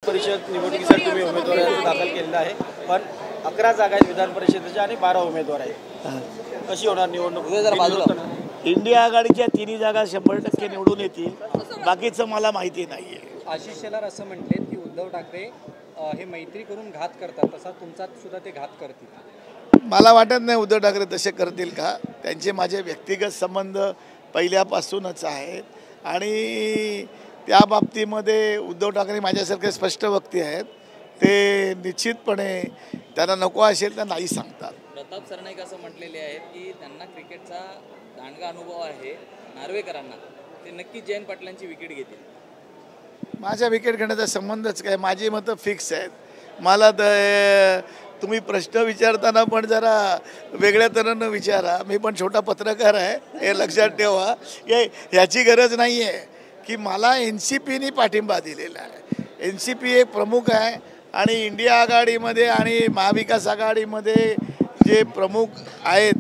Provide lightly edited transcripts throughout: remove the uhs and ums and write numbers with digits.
परिषद निवडणुकीसाठी तुम्ही उमेदवार अर्ज दाखल केलेला आहे, पण 11 जागा आहेत विधान परिषदेच्या आणि 12 उमेदवार आहेत. कशी होणार निवडणूक? इंडिया आघाडीच्या 3 जागा 100% निवडून येतील. बाकीचं मला माहिती नाहीये. आशिष शेलार असं म्हटले की उद्धव ठाकरे हे मैत्री करून घात करतात, तसा तुमचा सुद्धा ते घात करतील. मला वाटत नाही उद्धव ठाकरे तसे करतील का. त्यांचे माझे व्यक्तिगत संबंध पहिल्यापासूनच आहेत आणि त्या बाबतीमध्ये उद्धव ठाकरे माझ्यासारखे स्पष्ट वक्ते आहेत. ते निश्चितपणे त्यांना नको असेल तर नाही सांगतात. प्रताप सरनाईक असं म्हटलेले आहेत की त्यांना क्रिकेटचा दांडगा अनुभव आहे, नार्वेकरांना, ते नक्की जयंत पाटलांची विकेट घेतील. माझ्या विकेट घेण्याचा संबंधच काय. माझी मतं फिक्स आहेत. मला तर तुम्ही प्रश्न विचारताना पण जरा वेगळ्या तऱ्हेनं विचारा. मी पण छोटा पत्रकार आहे, हे लक्षात ठेवा. ह्याची गरज नाही आहे की मला NCPने पाठिंबा दिलेला आहे. NCP एक प्रमुख आहे आणि इंडिया आघाडीमध्ये आणि महाविकास आघाडीमध्ये जे प्रमुख आहेत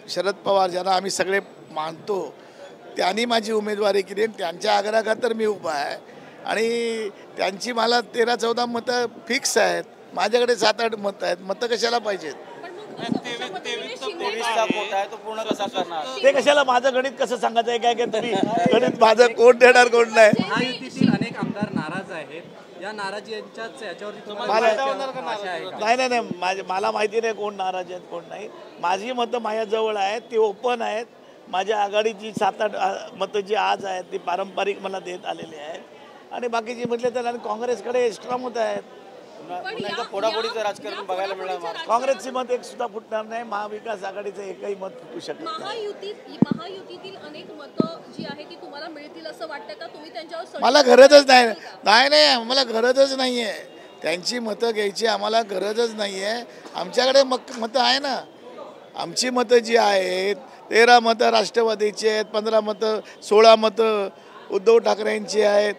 शरद पवार, ज्यांना आम्ही सगळे मानतो, त्यांनी माझी उमेदवारी केली आणि त्यांच्या आग्रहाखातर मी उभा आहे आणि त्यांची मला 13-14 मतं फिक्स आहेत. माझ्याकडे 7-8 मतं आहेत. मतं कशाला पाहिजेत? 23 लाख मोठा आहे, तो पूर्ण कसा करणार? ते कशाला? माझं गणित कसं सांगायचं आहे काय तरी गणित माझं कोण देणार कोण नाही. महायुतीतील अनेक आमदार नाराज आहेत. या नाराजीच्याच याच्यावरती नाही मला माहिती नाही कोण नाराज आहेत कोण नाही. माझी मतं माझ्याजवळ आहेत, ती ओपन आहेत. माझ्या आघाडीची 7-8 मतं जी आज आहेत ती पारंपरिक मला देत आलेली आहेत आणि बाकीची म्हटले तर आणि काँग्रेसकडे एक्स्ट्रा मतं आहेत. फोडाफोडीचं राजकारण बघायला मिळणार. काँग्रेसची मत एक सुद्धा फुटणार नाही. महाविकास आघाडीचं एकही मत फुटू शकत नाही. महायुतीतील अनेक मतं जी आहे ती तुम्हाला मिळतील असं वाटतं का? तुम्ही त्यांच्यावर मला गरजच नाही आम्हाला गरजच नाही आहे त्यांची मतं घ्यायची. आम्हाला गरजच नाही आहे. आमच्याकडे मतं आहे ना. आमची मतं जी आहेत 13 मतं राष्ट्रवादीची आहेत, 15 मतं 16 मतं उद्धव ठाकरेंची आहेत,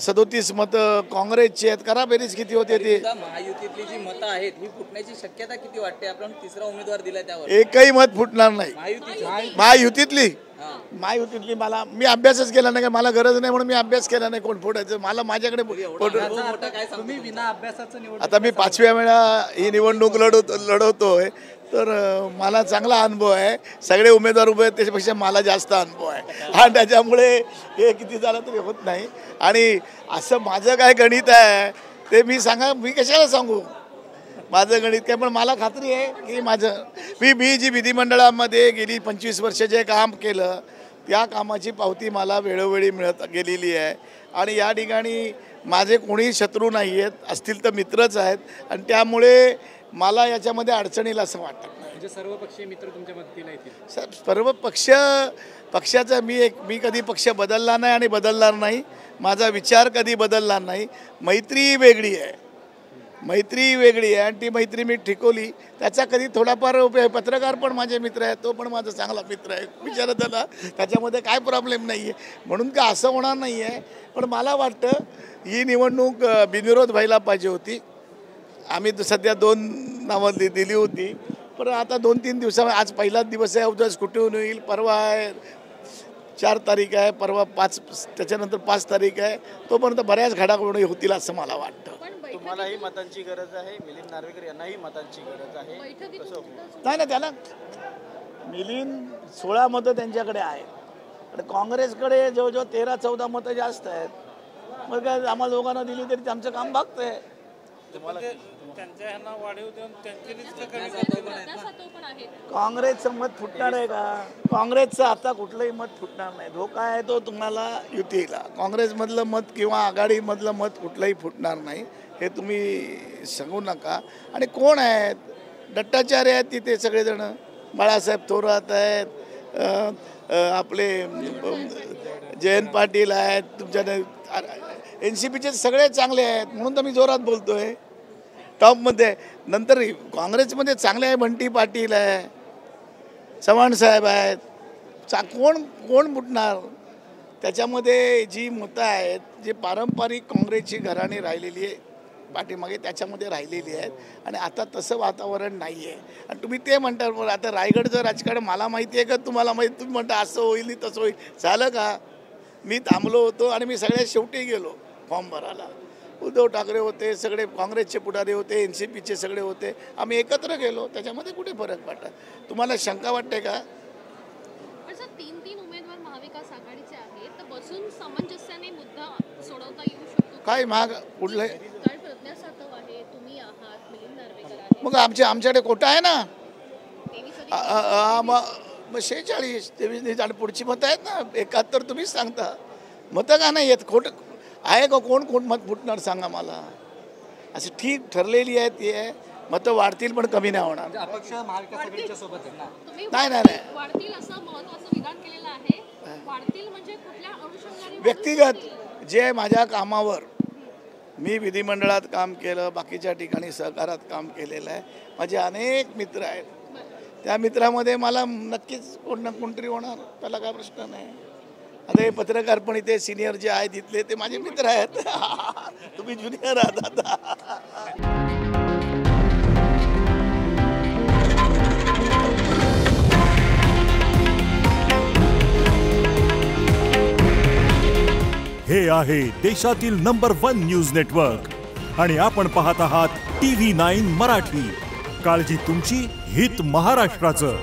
37 मतं काँग्रेसची आहेत. करा बेरीज किती होते ते. महायुतीतली जी मतं आहेत ही फुटण्याची शक्यता किती वाटते? आपण तिसरा उमेदवार दिला त्यावर एकही मत फुटणार नाही. महायुतीतली मी अभ्यासच केला नाही. मला गरज नाही म्हणून मी अभ्यास केला नाही कोण फोडायचं. मला माझ्याकडे तुम्ही विना अभ्यासाचं निवड. आता मी 5व्या वेळा ही निवडणूक लढवतोय तर मला चांगला अनुभव आहे. सगळे उमेदवार उभे आहेत त्याच्यापेक्षा मला जास्त अनुभव आहे आणि त्याच्यामुळे हे किती झालं तरी होत नाही. आणि असं माझं काय गणित आहे ते मी कशाला सांगू माझं गणित काय. पण मला खात्री आहे की मी जी विधिमंडळामध्ये गेली 25 वर्ष जे काम केलं त्या कामाची पावती मला वेळोवेळी मिळत गेलेली आहे आणि या ठिकाणी माझे कोणी शत्रू नाही आहेत, असतील तर मित्रच आहेत आणि त्यामुळे मला याच्यामध्ये अडचणीला असं वाटत नाही. म्हणजे सर्व पक्षीय मित्र तुमच्या मदतीला येतील. सर्व पक्षाचा मी कधी पक्ष बदलला नाही आणि बदलणार नाही. माझा विचार कधी बदलणार नाही. मैत्री वेगळी आहे आणि ती मैत्री मी टिकवली. त्याचा कधी थोडाफार उपयोग. पत्रकार पण माझे मित्र आहेत, तो पण माझा चांगला मित्र आहे. विचार त्याला त्याच्यामध्ये काय प्रॉब्लेम नाही आहे. म्हणून का असं होणार नाही आहे. पण मला वाटतं ही निवडणूक बिनविरोध व्हायला पाहिजे होती. आम्ही सध्या 2 नावं दिली होती पण आता 2-3 दिवसामध्ये आज पहिलाच दिवस आहे. उद्या कुठून होईल. परवा आहे 4 तारीख आहे, परवा 5, त्याच्यानंतर 5 तारीख आहे. तोपर्यंत बऱ्याच घडामोडी होतील असं मला वाटतं. तुम्हालाही मतांची गरज आहे, मिलिंद नार्वेकर यांनाही मतांची गरज आहे. नाही ना त्याला मिलिंद 16 मतं त्यांच्याकडे आहेत. काँग्रेसकडे जवळजवळ 13-14 मतं जास्त आहेत. मग काय आम्हाला दोघांना दिली तरी आमचं काम भागतंय. काँग्रेसचं मत फुटणार आहे का? काँग्रेसचं आता कुठलंही मत फुटणार नाही. धोका आहे तो तुम्हाला युतीला. काँग्रेसमधलं मत किंवा आघाडीमधलं मत कुठलंही फुटणार नाही हे तुम्ही सांगू नका. आणि कोण आहेत? दत्ताचार्य आहेत तिथे सगळेजण. बाळासाहेब थोरात आहेत, आपले जयंत पाटील आहेत, तुमच्या NCPचे सगळे चांगले आहेत म्हणून तर मी जोरात बोलतोय. टॉपमध्ये नंतर काँग्रेसमध्ये चांगले आहे. बंटी पाटील आहे, चव्हाण साहेब आहेत. कोण फुटणार? त्याच्यामध्ये जी मतं आहेत जी पारंपरिक काँग्रेसची घराणी राहिलेली आहे पाठीमागे त्याच्यामध्ये राहिलेली आहेत आणि आता तसं वातावरण नाही आहे. आणि तुम्ही ते म्हणता आता रायगडचं राजकारण मला माहिती आहे का तुम्हाला माहिती? तुम्ही म्हणता असं होईल तसं होईल. झालं का? मी थांबलो होतो आणि मी सगळ्यात शेवटी गेलो फॉर्म भरायला. उद्धव ठाकरे होते, सगळे काँग्रेसचे पुढारी होते, NCPचे सगळे होते, आम्ही एकत्र गेलो. त्याच्यामध्ये कुठे फरक पडला? तुम्हाला शंका वाटते का? पण सर 3 उमेदवार महाविकास आघाडीचे आहेत, तर बसून सामंजस्याने मुद्दा सोडवता येऊ शकतो. काय महाग कुठलं? कारण प्रज्ञा सातव आहे, तुम्ही आहात, मिलिंद नार्वेकर आहे, मग आमच्याकडे कोटा आहे ना. 23 मग 46 23 आणि पुढची मतं आहेत ना. 71 तुम्हीच सांगता. मतं का नाही येत? खोटं आहे का? कोण मत फुटणार सांगा मला. अशी ठीक ठरलेली आहे ती आहे. मतं वाढतील पण कमी नाही होणार. म्हणजे अपक्ष महाविकास आघाडीच्या सोबत आहे ना. तुम्ही नाही. वाढतील असं महत्त्वाचं विधान केलेलं आहे. वाढतील म्हणजे कुठल्या अनुषंगाने? व्यक्तिगत जे माझ्या कामावर मी विधिमंडळात काम केलं, बाकीच्या ठिकाणी सहकारात काम केलेलं आहे. माझे अनेक मित्र आहेत. त्या मित्रामध्ये मला नक्कीच कोण ना कोणतरी होणार, त्याला काय प्रश्न नाही. आता हे पत्रकार पण इथे सिनियर जे आहेत इथले ते माझे मित्र आहेत. तुम्ही ज्युनियर आहात आता. हे आहे देशातील नंबर 1 न्यूज नेटवर्क आणि आपण पाहत आहात TV9 मराठी. काळजी तुमची, हित महाराष्ट्राचं.